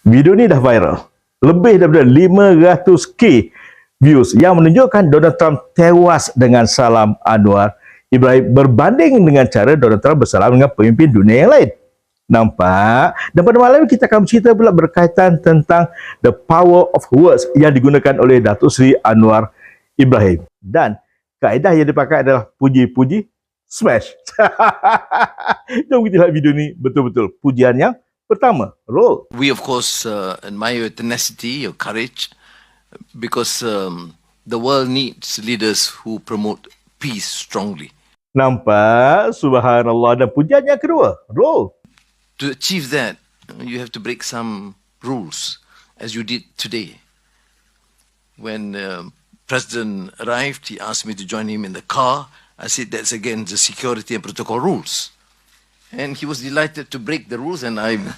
Video ni dah viral. Lebih daripada 500k views yang menunjukkan Donald Trump tewas dengan salam Anwar Ibrahim berbanding dengan cara Donald Trump bersalam dengan pemimpin dunia yang lain. Nampak? Dan pada malam ini kita akan bercerita pula berkaitan tentang the power of words yang digunakan oleh Datuk Seri Anwar Ibrahim. Dan kaedah yang dipakai adalah puji-puji smash. Jom kita lihat video ni betul-betul. Pujian yang pertama, roll. We of course admire your tenacity, your courage, because the world needs leaders who promote peace strongly. Nampak? Subhanallah. Dan pujian yang kedua, roll. To achieve that, you have to break some rules, as you did today. When President arrived, he asked me to join him in the car. I said that's against the security and protocol rules. And he was delighted to break the rules, and I... A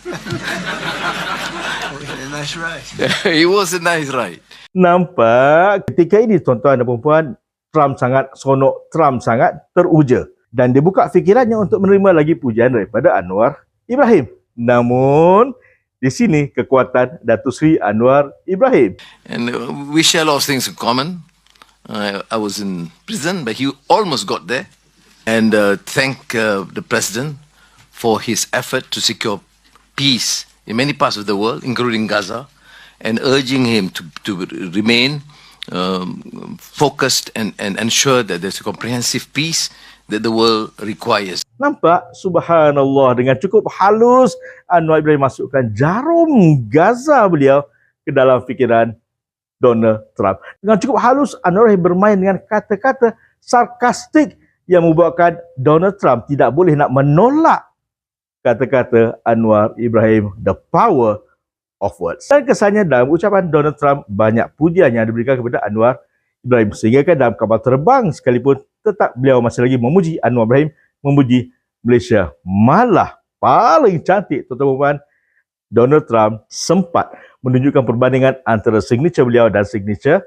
nice ride. It was a nice ride. Nampak? Ketika ini tuan-tuan dan puan-puan, Trump sangat sonok, Trump sangat teruja. Dan dia buka fikirannya untuk menerima lagi pujian daripada Anwar Ibrahim. Namun, di sini kekuatan Datuk Seri Anwar Ibrahim. And we share a lot of things in common. I was in prison, but he almost got there. And thank the President for his effort to secure peace in many parts of the world, including Gaza, and urging him to remain focused and ensure that there's a comprehensive peace that the world requires. Nampak? Subhanallah. Dengan cukup halus, Anwar Ibrahim masukkan jarum Gaza beliau ke dalam fikiran Donald Trump. Dengan cukup halus, Anwar Ibrahim bermain dengan kata-kata sarkastik yang membuatkan Donald Trump tidak boleh nak menolak kata-kata Anwar Ibrahim, the power of words. Dan kesannya dalam ucapan Donald Trump, banyak pujian yang diberikan kepada Anwar Ibrahim. Sehingga kan dalam kapal terbang sekalipun, tetap beliau masih lagi memuji Anwar Ibrahim, memuji Malaysia. Malah paling cantik, tuan-tuan, Donald Trump sempat menunjukkan perbandingan antara signature beliau dan signature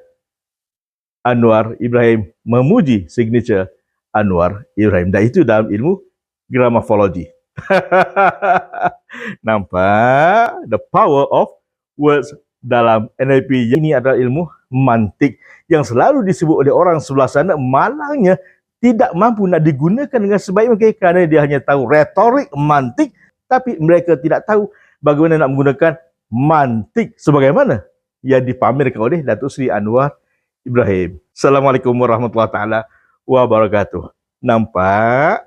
Anwar Ibrahim, memuji signature Anwar Ibrahim. Dan itu dalam ilmu gramafologi. Nampak? The power of words dalam NLP. Ini adalah ilmu mantik yang selalu disebut oleh orang sebelah sana, malangnya tidak mampu nak digunakan dengan sebaik mungkin kerana dia hanya tahu retorik mantik, tapi mereka tidak tahu bagaimana nak menggunakan mantik sebagaimana yang dipamerkan oleh Datuk Seri Anwar Ibrahim. Assalamualaikum warahmatullahi taala wabarakatuh. Nampak?